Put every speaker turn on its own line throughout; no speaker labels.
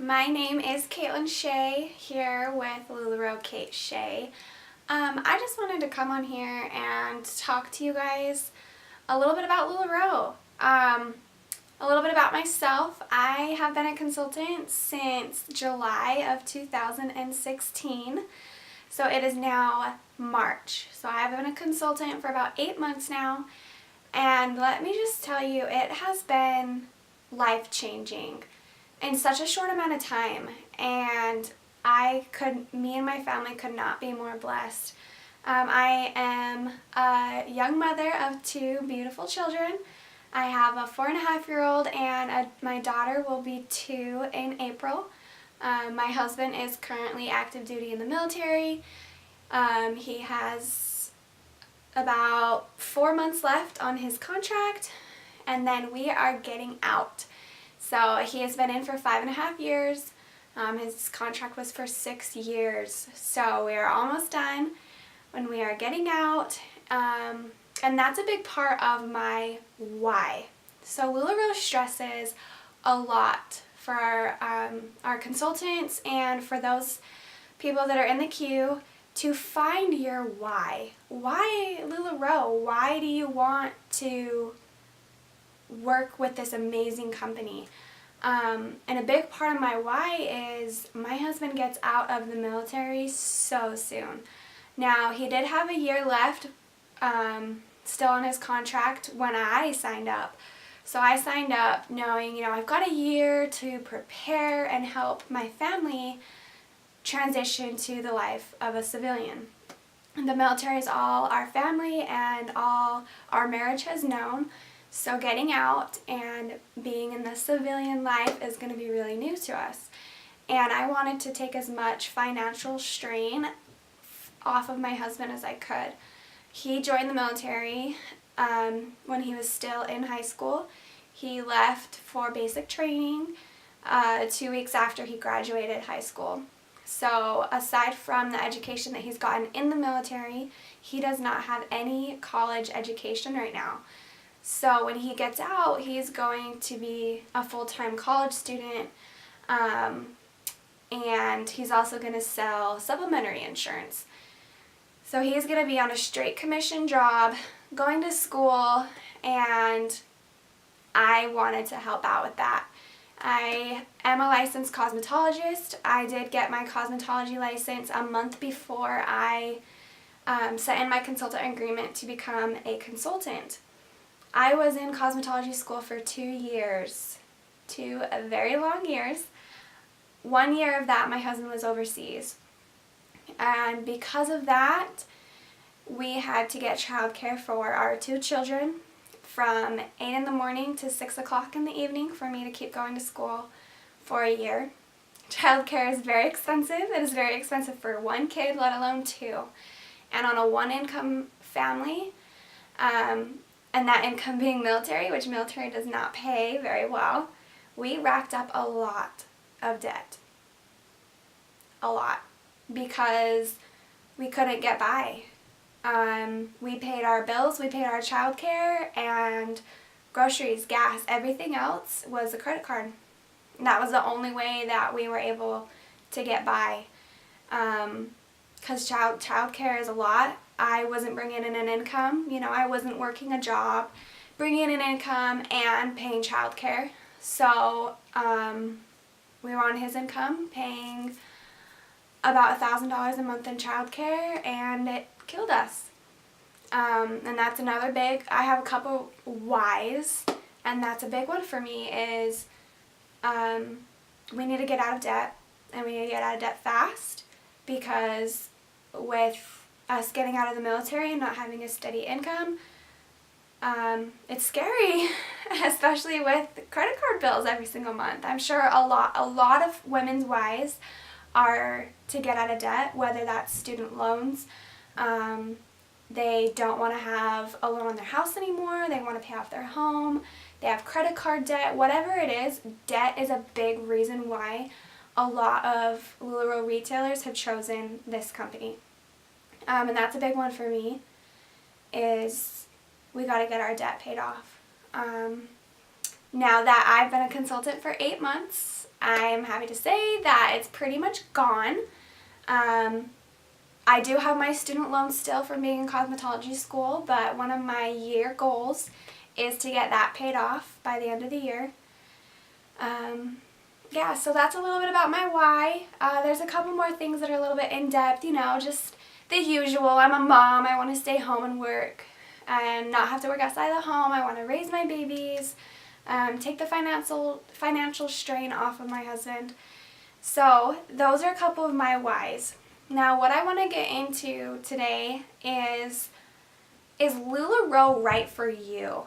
My name is Caitlin Shea here with LuLaRoe Kate Shea. I just wanted to come on here and talk to you guys a little bit about LuLaRoe. A little bit about myself. I have been a consultant since July of 2016. So it is now March. So I have been a consultant for about 8 months now. And let me just tell you, it has been life-changing in such a short amount of time, and me and my family could not be more blessed. I am a young mother of 2 beautiful children. I have a 4.5-year-old and my daughter will be 2 in April. My husband is currently active duty in the military. He has about 4 months left on his contract, and then we are getting out. So he has been in for 5.5 years. His contract was for 6 years. So we are almost done when we are getting out. And that's a big part of my why. So LuLaRoe stresses a lot for our consultants and for those people that are in the queue to find your why. Why LuLaRoe? Why do you want to work with this amazing company? And a big part of my why is my husband gets out of the military so soon. Now, he did have a year left still on his contract when I signed up. So I signed up knowing, I've got a year to prepare and help my family transition to the life of a civilian. The military is all our family and all our marriage has known. So getting out and being in the civilian life is going to be really new to us. And I wanted to take as much financial strain off of my husband as I could. He joined the military when he was still in high school. He left for basic training 2 weeks after he graduated high school. So aside from the education that he's gotten in the military, he does not have any college education right now. So when he gets out, he's going to be a full-time college student, and he's also going to sell supplementary insurance. So he's going to be on a straight commission job, going to school, and I wanted to help out with that. I am a licensed cosmetologist. I did get my cosmetology license a month before I sent in my consultant agreement to become a consultant. I was in cosmetology school for 2 years, 2 very long years. 1 year of that, my husband was overseas. And because of that, we had to get childcare for our 2 children from 8 in the morning to 6 o'clock in the evening for me to keep going to school for a year. Childcare is very expensive. It is very expensive for 1 kid, let alone 2. And on a 1-income family, and that income being military, which military does not pay very well, we racked up a lot of debt. A lot. Because we couldn't get by. We paid our bills, we paid our child care, and groceries, gas, everything else was a credit card. And that was the only way that we were able to get by. Because child care is a lot. I wasn't bringing in an income. I wasn't working a job, bringing in an income and paying child care. So we were on his income, paying about $1,000 a month in child care, and it killed us. And that's another big, I have a couple whys, and that's a big one for me is we need to get out of debt, and we need to get out of debt fast, because with us getting out of the military and not having a steady income, it's scary, especially with credit card bills every single month. I'm sure a lot of women's whys are to get out of debt, whether that's student loans. They don't want to have a loan on their house anymore. They want to pay off their home. They have credit card debt. Whatever it is, debt is a big reason why a lot of LuLaRoe retailers have chosen this company. And that's a big one for me, is we got to get our debt paid off. Now that I've been a consultant for 8 months, I'm happy to say that it's pretty much gone. I do have my student loan still from being in cosmetology school, but one of my year goals is to get that paid off by the end of the year. Yeah, so that's a little bit about my why. There's a couple more things that are a little bit in-depth, you know, just the usual. I'm a mom. I want to stay home and work and not have to work outside the home. I want to raise my babies, take the financial strain off of my husband. So those are a couple of my whys. Now, what I want to get into today is LuLaRoe right for you?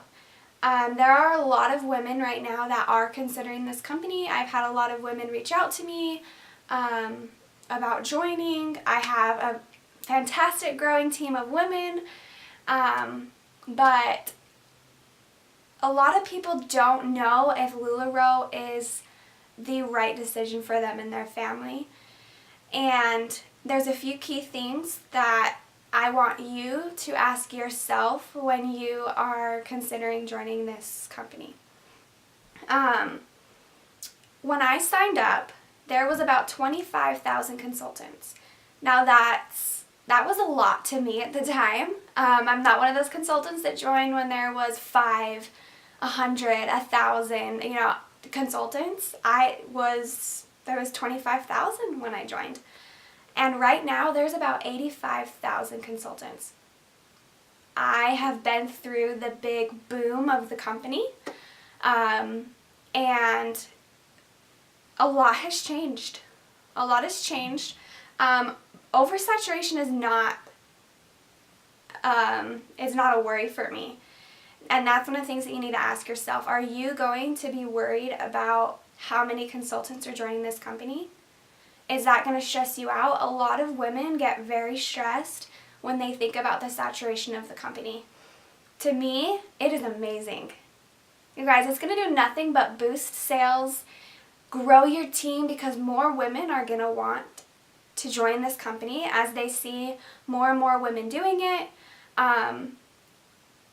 There are a lot of women right now that are considering this company. I've had a lot of women reach out to me about joining. I have a fantastic growing team of women, but a lot of people don't know if LuLaRoe is the right decision for them and their family. And there's a few key things that I want you to ask yourself when you are considering joining this company. When I signed up, there was about 25,000 consultants. Now that was a lot to me at the time. I'm not one of those consultants that joined when there was 5, 100, 1,000, consultants. There was 25,000 when I joined. And right now, there's about 85,000 consultants. I have been through the big boom of the company, and a lot has changed. A lot has changed. Oversaturation is not a worry for me. And that's one of the things that you need to ask yourself. Are you going to be worried about how many consultants are joining this company? Is that going to stress you out? A lot of women get very stressed when they think about the saturation of the company. To me, it is amazing. You guys, it's going to do nothing but boost sales, grow your team, because more women are going to want to join this company as they see more and more women doing it.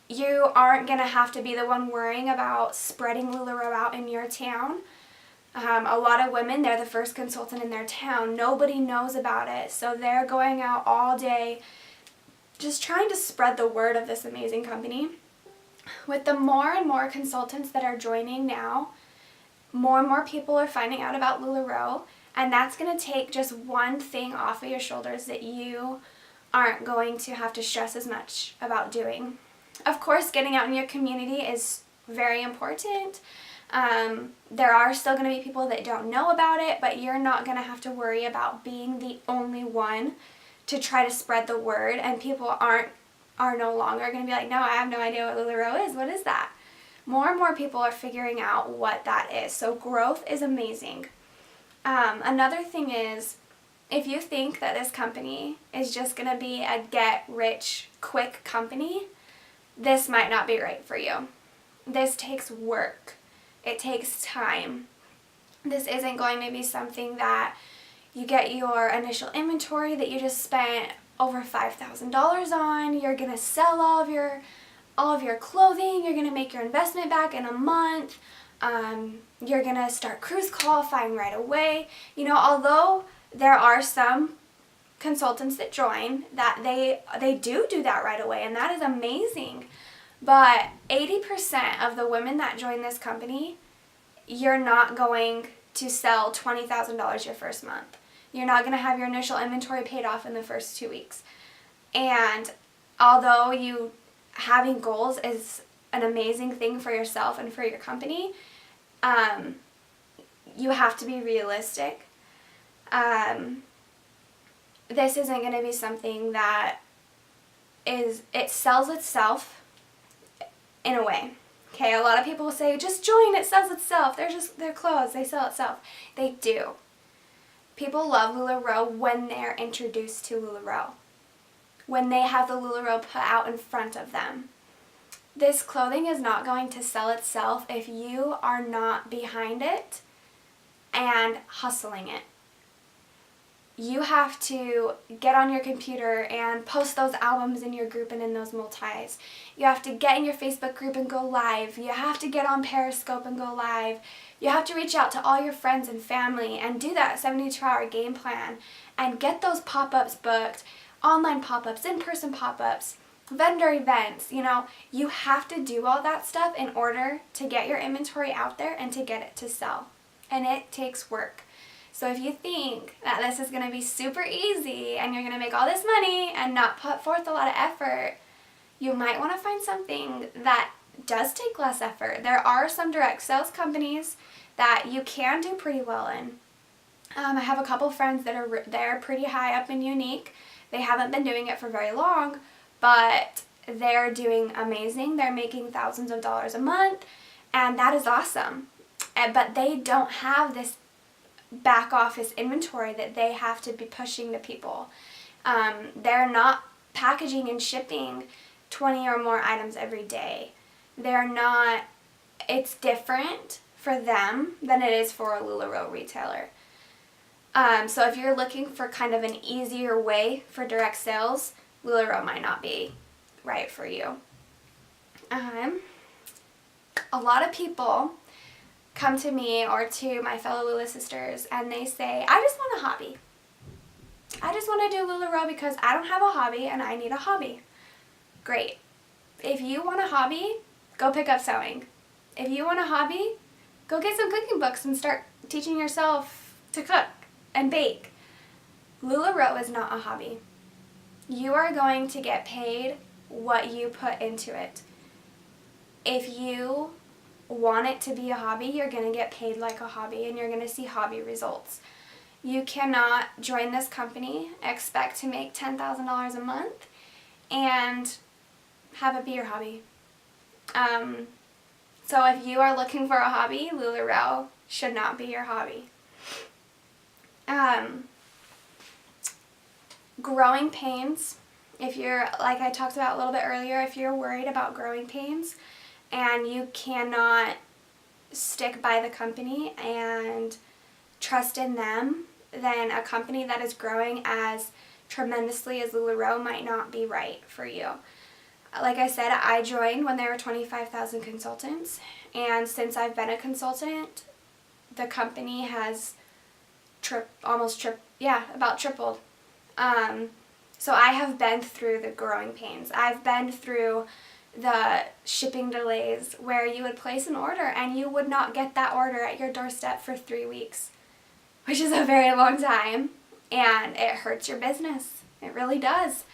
You aren't going to have to be the one worrying about spreading LuLaRoe out in your town. A lot of women, they're the first consultant in their town. Nobody knows about it, so they're going out all day just trying to spread the word of this amazing company. With the more and more consultants that are joining now, more and more people are finding out about LuLaRoe, and that's going to take just one thing off of your shoulders that you aren't going to have to stress as much about doing. Of course, getting out in your community is very important. There are still going to be people that don't know about it, but you're not going to have to worry about being the only one to try to spread the word, and people are no longer going to be like, no, I have no idea what LuLaRoe is. What is that? More and more people are figuring out what that is. So growth is amazing. Another thing is, if you think that this company is just going to be a get-rich-quick company, this might not be right for you. This takes work. It takes time. This isn't going to be something that you get your initial inventory that you just spent over $5,000 on. You're going to sell all of your clothing. You're going to make your investment back in a month. You're going to start cruise qualifying right away. Although there are some consultants that join that they do that right away, and that is amazing. But 80% of the women that join this company, you're not going to sell $20,000 your first month. You're not going to have your initial inventory paid off in the first 2 weeks. And although having goals is an amazing thing for yourself and for your company, you have to be realistic. This isn't going to be something that it sells itself in a way. Okay, a lot of people will say, just join, it sells itself. They're clothes, they sell itself. They do. People love LuLaRoe when they're introduced to LuLaRoe, when they have the LuLaRoe put out in front of them. This clothing is not going to sell itself if you are not behind it and hustling it. you have to get on your computer and post those albums in your group and in those multis. You have to get in your Facebook group and go live. You have to get on Periscope and go live. You have to reach out to all your friends and family and do that 72-hour game plan and get those pop-ups booked, online pop-ups, in-person pop-ups, vendor events. You know, you have to do all that stuff in order to get your inventory out there and to get it to sell. And it takes work. So if you think that this is going to be super easy and you're going to make all this money and not put forth a lot of effort, you might want to find something that does take less effort. There are some direct sales companies that you can do pretty well in. I have a couple friends that are they're pretty high up and unique. They haven't been doing it for very long, but they're doing amazing. They're making thousands of dollars a month, and that is awesome. But they don't have this back office inventory that they have to be pushing to people. They're not packaging and shipping 20 or more items every day. They're not, it's different for them than it is for a LuLaRoe retailer. So if you're looking for kind of an easier way for direct sales, LuLaRoe might not be right for you. A lot of people come to me or to my fellow Lula sisters and they say, I just want a hobby. I just want to do LuLaRoe because I don't have a hobby and I need a hobby. Great. If you want a hobby, go pick up sewing. If you want a hobby, go get some cooking books and start teaching yourself to cook and bake. LuLaRoe is not a hobby. You are going to get paid what you put into it. If you want it to be a hobby, you're going to get paid like a hobby and you're going to see hobby results. You cannot join this company, expect to make $10,000 a month, and have it be your hobby. So if you are looking for a hobby, LuLaRoe should not be your hobby. Growing pains, if you're, like I talked about a little bit earlier, if you're worried about growing pains and you cannot stick by the company and trust in them, then a company that is growing as tremendously as LuLaRoe might not be right for you. Like I said, I joined when there were 25,000 consultants, and since I've been a consultant, the company has about tripled. So I have been through the growing pains. I've been through the shipping delays where you would place an order and you would not get that order at your doorstep for 3 weeks, which is a very long time, and it hurts your business. It really does.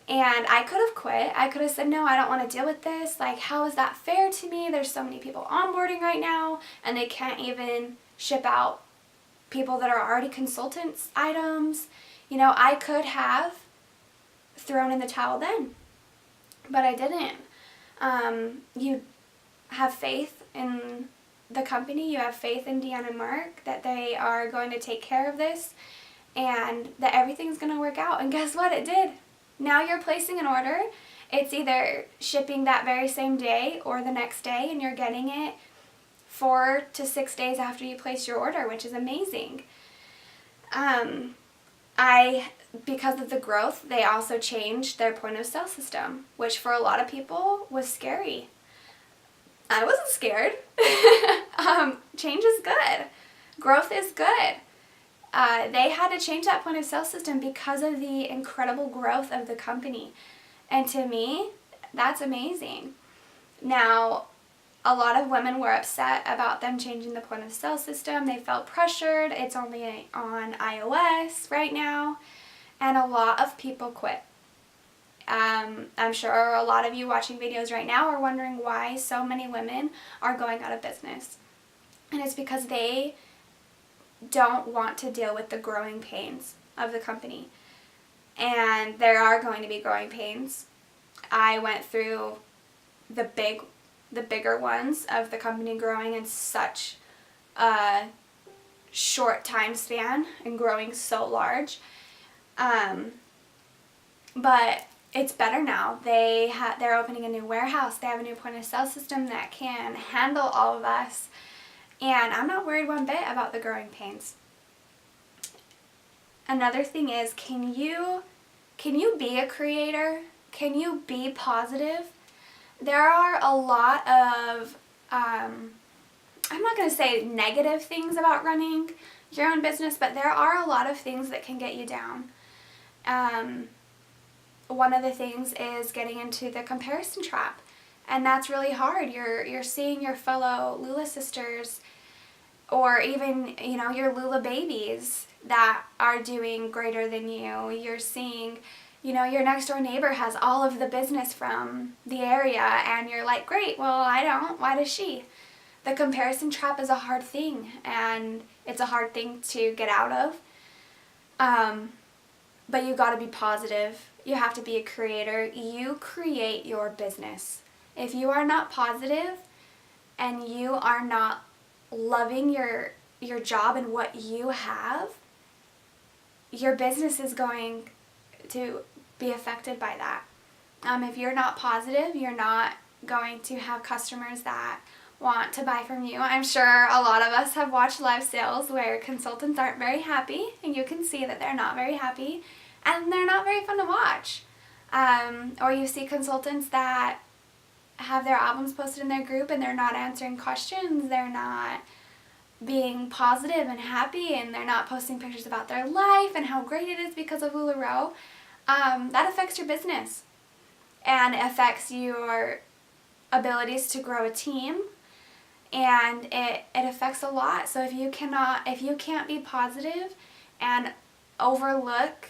And I could have quit. I could have said, no, I don't want to deal with this. Like, how is that fair to me? There's so many people onboarding right now, and they can't even ship out people that are already consultants items. You know, I could have thrown in the towel then, but I didn't. You have faith in the company. You have faith in Deanna and Mark that they are going to take care of this and that everything's going to work out. And guess what? It did. Now you're placing an order. It's either shipping that very same day or the next day, and you're getting it 4 to 6 days after you place your order, which is amazing. Because of the growth, they also changed their point of sale system, which for a lot of people was scary. I wasn't scared. Change is good. Growth is good. They had to change that point of sale system because of the incredible growth of the company. And to me, that's amazing. Now, a lot of women were upset about them changing the point of sale system. They felt pressured. It's only on iOS right now. And a lot of people quit. I'm sure a lot of you watching videos right now are wondering why so many women are going out of business. And it's because they don't want to deal with the growing pains of the company. And there are going to be growing pains. I went through the bigger ones of the company growing in such a short time span and growing so large. But it's better now. They're opening a new warehouse. They have a new point of sale system that can handle all of us. And I'm not worried one bit about the growing pains. another thing is, can you be a creator? Can you be positive? There are a lot of, I'm not going to say negative things about running your own business, but there are a lot of things that can get you down. One of the things is getting into the comparison trap, and that's really hard. You're seeing your fellow Lula sisters, or even, your Lula babies that are doing greater than you. You're seeing, your next door neighbor has all of the business from the area, and you're like, great, well, I don't. Why does she? The comparison trap is a hard thing, and it's a hard thing to get out of. But you got to be positive. You have to be a creator. You create your business. If you are not positive and you are not loving your job and what you have, your business is going to be affected by that. If you're not positive, you're not going to have customers that want to buy from you. I'm sure a lot of us have watched live sales where consultants aren't very happy, and you can see that they're not very happy, and they're not very fun to watch. Or you see consultants that have their albums posted in their group and they're not answering questions, they're not being positive and happy, and they're not posting pictures about their life and how great it is because of LuLaRoe. That affects your business and affects your abilities to grow a team, and it affects a lot. So if you can't be positive and overlook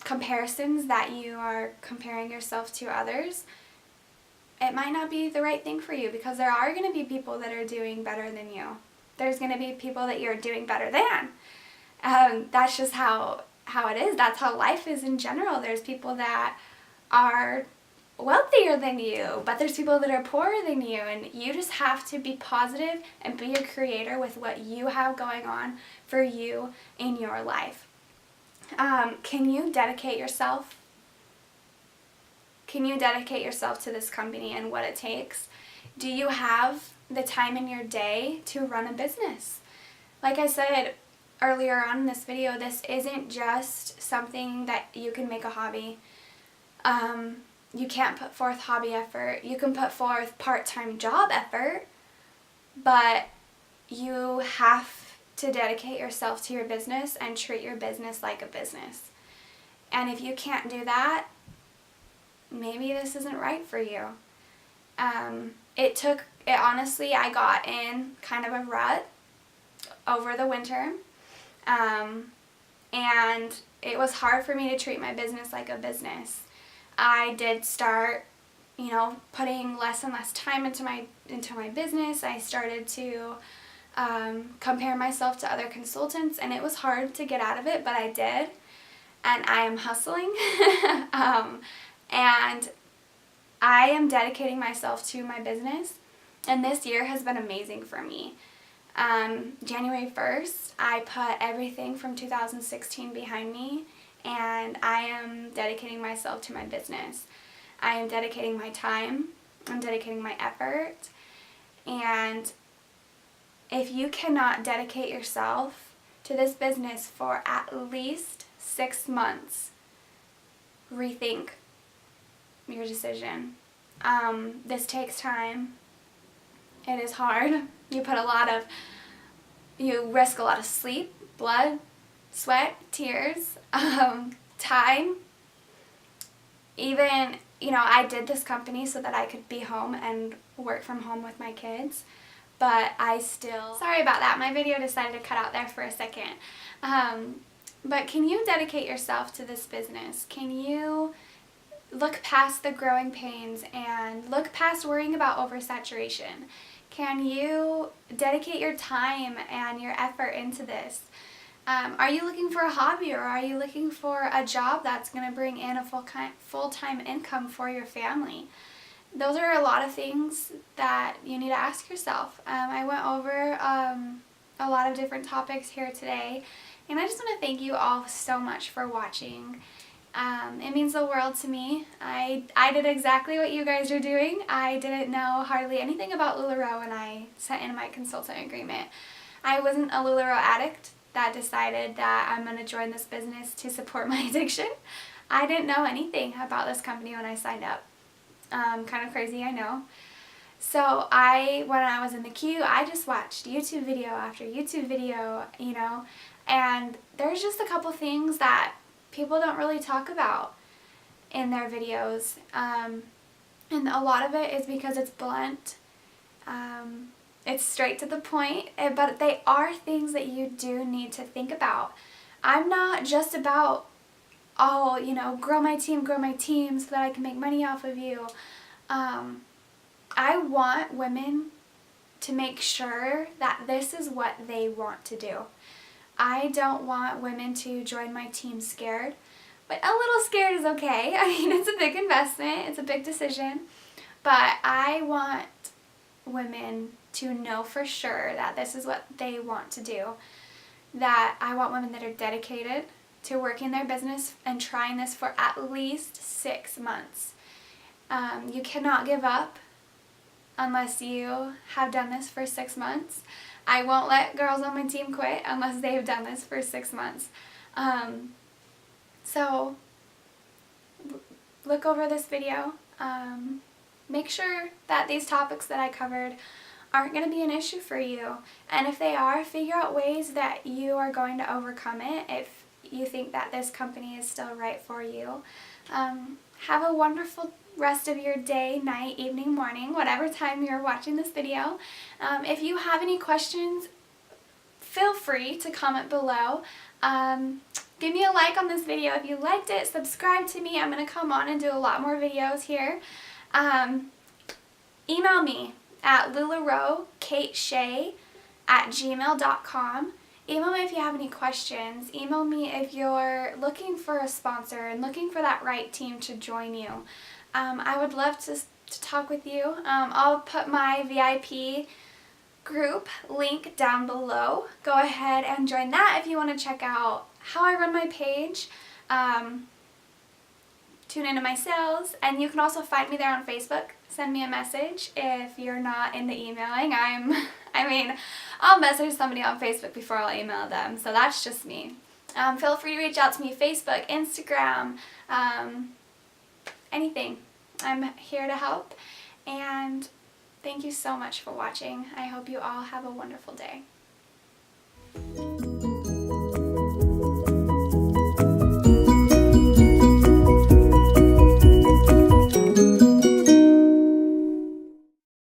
comparisons that you are comparing yourself to others, it might not be the right thing for you, because there are going to be people that are doing better than you. There's going to be people that you're doing better than. That's just how it is. That's how life is in general. There's people that are wealthier than you, but there's people that are poorer than you, and you just have to be positive and be a creator with what you have going on for you in your life. Can you dedicate yourself? Can you dedicate yourself to this company and what it takes? Do you have the time in your day to run a business? Like I said earlier on in this video, this isn't just something that you can make a hobby. You can't put forth hobby effort. You can put forth part-time job effort, but you have to dedicate yourself to your business and treat your business like a business. And if you can't do that, maybe this isn't right for you. Honestly, I got in kind of a rut over the winter, and it was hard for me to treat my business like a business. I did start, putting less and less time into my business. I started to compare myself to other consultants, and it was hard to get out of it, but I did, and I am hustling. And I am dedicating myself to my business, and this year has been amazing for me. January 1st, I put everything from 2016 behind me, and I am dedicating myself to my business. I am dedicating my time, I'm dedicating my effort, and if you cannot dedicate yourself to this business for at least 6 months, rethink your decision. This takes time. It is hard. You risk a lot of sleep, blood, sweat, tears, time. Even, I did this company so that I could be home and work from home with my kids, but sorry about that, my video decided to cut out there for a second. But can you dedicate yourself to this business? Can you look past the growing pains and look past worrying about oversaturation? Can you dedicate your time and your effort into this? Are you looking for a hobby, or are you looking for a job that's going to bring in a full-time income for your family? Those are a lot of things that you need to ask yourself. I went over a lot of different topics here today, and I just want to thank you all so much for watching. It means the world to me. I did exactly what you guys are doing. I didn't know hardly anything about LuLaRoe when I sent in my consultant agreement. I wasn't a LuLaRoe addict. that decided that I'm going to join this business to support my addiction. I didn't know anything about this company when I signed up. Kind of crazy, I know. So when I was in the queue, I just watched YouTube video after YouTube video, you know, and there's just a couple things that people don't really talk about in their videos. And a lot of it is because it's blunt. It's straight to the point, but they are things that you do need to think about. I'm not just about, oh, you know, grow my team so that I can make money off of you. I want women to make sure that this is what they want to do. I don't want women to join my team scared, but a little scared is okay. I mean, it's a big investment, it's a big decision, but I want women to know for sure that this is what they want to do. That I want women that are dedicated to working their business and trying this for at least 6 months. You cannot give up unless you have done this for 6 months. I won't let girls on my team quit unless they've done this for 6 months. So look over this video. Make sure that these topics that I covered aren't going to be an issue for you. And if they are, figure out ways that you are going to overcome it if you think that this company is still right for you. Have a wonderful rest of your day, night, evening, morning, whatever time you're watching this video. If you have any questions, feel free to comment below. Give me a like on this video if you liked it. Subscribe to me. I'm going to come on and do a lot more videos here. Email me at LuLaRoeKateShay@gmail.com. Email me if you have any questions. Email me if you're looking for a sponsor and looking for that right team to join you. I would love to talk with you. I'll put my VIP group link down below. Go ahead and join that if you want to check out how I run my page. Tune into my sales, and you can also find me there on Facebook. Send me a message if you're not into emailing. I'll message somebody on Facebook before I'll email them, so that's just me. Feel free to reach out to me, Facebook, Instagram, anything. I'm here to help, and thank you so much for watching. I hope you all have a wonderful day.